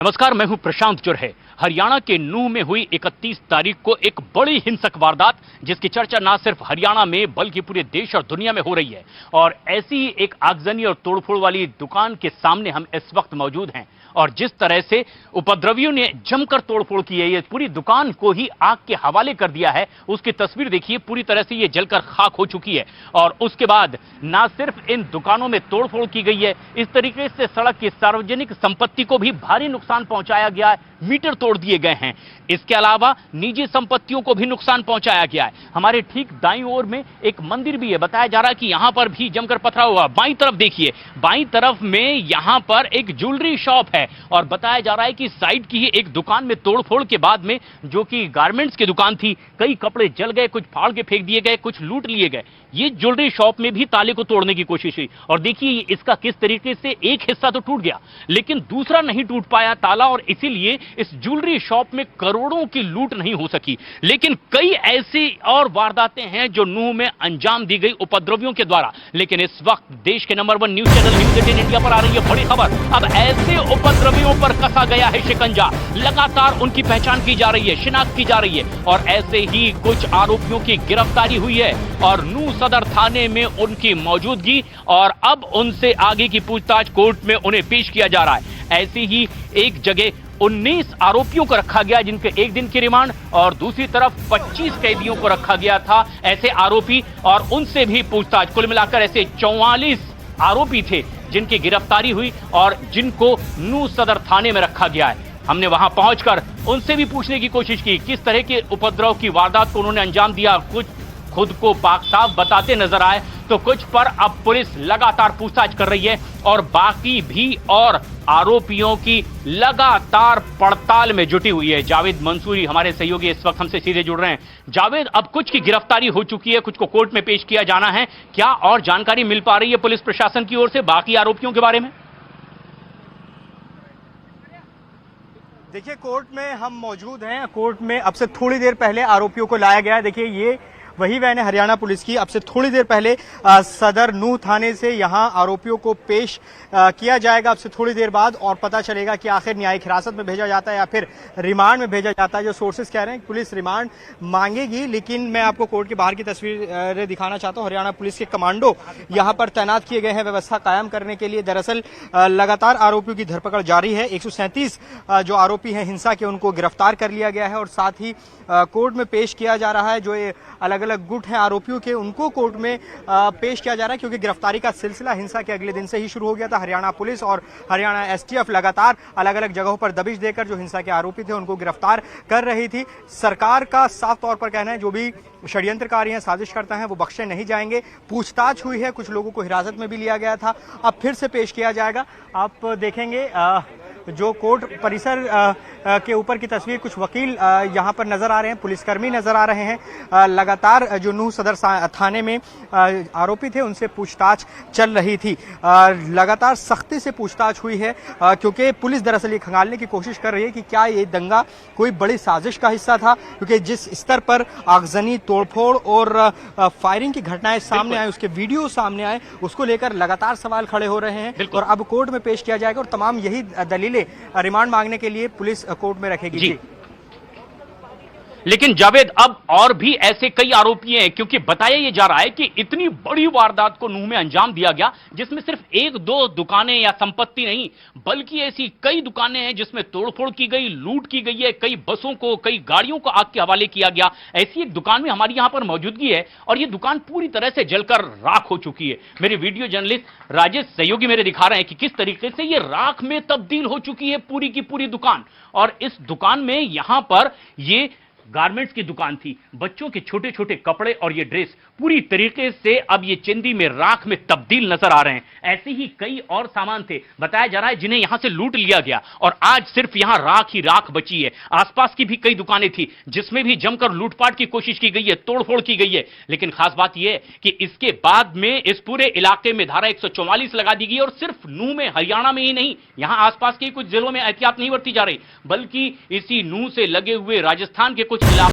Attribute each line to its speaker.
Speaker 1: नमस्कार, मैं हूं प्रशांत जुर्हे। हरियाणा के नूंह में हुई 31 तारीख को एक बड़ी हिंसक वारदात, जिसकी चर्चा ना सिर्फ हरियाणा में बल्कि पूरे देश और दुनिया में हो रही है। और ऐसी ही एक आगजनी और तोड़फोड़ वाली दुकान के सामने हम इस वक्त मौजूद हैं। और जिस तरह से उपद्रवियों ने जमकर तोड़फोड़ की है, ये पूरी दुकान को ही आग के हवाले कर दिया है। उसकी तस्वीर देखिए, पूरी तरह से ये जलकर खाक हो चुकी है। और उसके बाद ना सिर्फ इन दुकानों में तोड़फोड़ की गई है, इस तरीके से सड़क की सार्वजनिक संपत्ति को भी भारी नुकसान पहुंचाया गया है। मीटर तोड़ दिए गए हैं। इसके अलावा निजी संपत्तियों को भी नुकसान पहुंचाया गया है। हमारे ठीक दाईं ओर में एक मंदिर भी है। बताया जा रहा है कि यहां पर भी जमकर पथराव हुआ। बाईं तरफ देखिए, बाईं तरफ में यहां पर एक ज्वेलरी शॉप है और बताया जा रहा है कि साइड की ही एक दुकान में तोड़फोड़ के बाद में, जो कि गारमेंट्स की दुकान थी, कई कपड़े जल गए, कुछ फाड़ के फेंक दिए गए, कुछ लूट लिए गए। ये ज्वेलरी शॉप में भी ताले को तोड़ने की कोशिश हुई और देखिए इसका किस तरीके से एक हिस्सा तो टूट गया, लेकिन दूसरा नहीं टूट पाया ताला, और इसीलिए इस ज्वेलरी शॉप में करोड़ों की लूट नहीं हो सकी। लेकिन कई ऐसी और वारदातें हैं जो नूंह में अंजाम दी गई उपद्रवियों के द्वारा। लेकिन इस वक्त देश के number 1 news channel news 18 India पर आ रही है बड़ी खबर। अब ऐसे उपद्रवियों पर कसा गया है शिकंजा। लगातार उनकी पहचान की जा रही है, शिनाख्त की जा रही है और ऐसे ही कुछ आरोपियों की गिरफ्तारी हुई है और नूंह सदर थाने में उनकी मौजूदगी, और अब उनसे आगे की पूछताछ कोर्ट में उन्हें पेश किया जा रहा है। ऐसी ही एक जगह 19 आरोपियों को रखा गया, जिनके एक दिन की रिमांड, और दूसरी तरफ 25 कैदियों को रखा गया था ऐसे आरोपी, और उनसे भी पूछताछ। कुल मिलाकर ऐसे 44 आरोपी थे जिनकी गिरफ्तारी हुई और जिनको नूंह सदर थाने में रखा गया है। हमने वहां पहुंचकर उनसे भी पूछने की कोशिश की किस तरह के उपद्रव की वारदात को उन्होंने अंजाम दिया। कुछ खुद को पाक साफ बताते नजर आए तो कुछ पर अब पुलिस लगातार पूछताछ कर रही है और बाकी भी और आरोपियों की लगातार पड़ताल में जुटी हुई है। जावेद मंसूरी हमारे सहयोगी इस वक्त हमसे सीधे जुड़ रहे हैं। जावेद, अब कुछ की गिरफ्तारी हो चुकी है, कुछ को कोर्ट में पेश किया जाना है, क्या और जानकारी मिल पा रही है पुलिस प्रशासन की ओर से बाकी आरोपियों के बारे में?
Speaker 2: देखिए, कोर्ट में हम मौजूद हैं। कोर्ट में अब से थोड़ी देर पहले आरोपियों को लाया गया है। देखिए, ये वही वैन है हरियाणा पुलिस की। अब से थोड़ी देर पहले सदर नूंह थाने से यहां आरोपियों को पेश किया जाएगा। अब से थोड़ी देर बाद और पता चलेगा कि आखिर न्यायिक हिरासत में भेजा जाता है या फिर रिमांड में भेजा जाता है। जो सोर्सेज कह रहे हैं पुलिस रिमांड मांगेगी, लेकिन मैं आपको कोर्ट के बाहर की तस्वीर दिखाना चाहता हूं। हरियाणा पुलिस के कमांडो यहां पर तैनात किए गए हैं व्यवस्था कायम करने के लिए। दरअसल लगातार आरोपियों की धरपकड़ जारी है। 137 जो आरोपी हैं हिंसा के, उनको गिरफ्तार कर लिया गया है और साथ ही कोर्ट में पेश किया जा रहा है। जो ये अलग अलग गुट हैं आरोपियों के, उनको कोर्ट में पेश किया जा रहा है, क्योंकि गिरफ्तारी का सिलसिला हिंसा के अगले दिन से ही शुरू हो गया था। हरियाणा पुलिस और हरियाणा एसटीएफ लगातार अलग अलग जगहों पर दबिश देकर जो हिंसा के आरोपी थे उनको गिरफ्तार कर रही थी। सरकार का साफ तौर पर कहना है जो भी षड्यंत्रकारी हैं, साजिश करता है, वो बख्शे नहीं जाएंगे। पूछताछ हुई है, कुछ लोगों को हिरासत में भी लिया गया था, अब फिर से पेश किया जाएगा। आप देखेंगे जो कोर्ट परिसर के ऊपर की तस्वीर, कुछ वकील यहां पर नजर आ रहे हैं, पुलिसकर्मी नजर आ रहे हैं। लगातार जो नूंह सदर थाने में आरोपी थे उनसे पूछताछ चल रही थी। लगातार सख्ती से पूछताछ हुई है, क्योंकि पुलिस दरअसल ये खंगालने की कोशिश कर रही है कि क्या ये दंगा कोई बड़ी साजिश का हिस्सा था, क्योंकि जिस स्तर पर आगजनी, तोड़फोड़ और फायरिंग की घटनाएं सामने आए, उसके वीडियो सामने आए, उसको लेकर लगातार सवाल खड़े हो रहे हैं। और अब कोर्ट में पेश किया जाएगा और तमाम यही दलीलें रिमांड मांगने के लिए पुलिस कोर्ट में रखेगी। जी।
Speaker 1: लेकिन जावेद, अब और भी ऐसे कई आरोपी हैं, क्योंकि बताया यह जा रहा है कि इतनी बड़ी वारदात को नूंह में अंजाम दिया गया, जिसमें सिर्फ 1-2 दुकानें या संपत्ति नहीं, बल्कि ऐसी कई दुकानें हैं जिसमें तोड़फोड़ की गई, लूट की गई है, कई बसों को, कई गाड़ियों को आग के हवाले किया गया। ऐसी एक दुकान में हमारी यहां पर मौजूदगी है और यह दुकान पूरी तरह से जलकर राख हो चुकी है। मेरे वीडियो जर्नलिस्ट राजेश सहयोगी मेरे दिखा रहे हैं कि किस तरीके से यह राख में तब्दील हो चुकी है पूरी की पूरी दुकान। और इस दुकान में यहां पर यह गारमेंट्स की दुकान थी, बच्चों के छोटे छोटे कपड़े और ये ड्रेस पूरी तरीके से अब ये चिंदी में राख में तब्दील नजर आ रहे हैं। ऐसे ही कई और सामान थे, बताया जा रहा है, जिन्हें यहां से लूट लिया गया और आज सिर्फ यहां राख ही राख बची है। आसपास की भी कई दुकानें थी जिसमें भी जमकर लूटपाट की कोशिश की गई है, तोड़फोड़ की गई है। लेकिन खास बात यह है कि इसके बाद में इस पूरे इलाके में धारा 144 लगा दी गई और सिर्फ नूंह में, हरियाणा में ही नहीं, यहां आसपास के कुछ जिलों में एहतियात नहीं बरती जा रही, बल्कि इसी नूंह से लगे हुए राजस्थान के कुछ इलाकों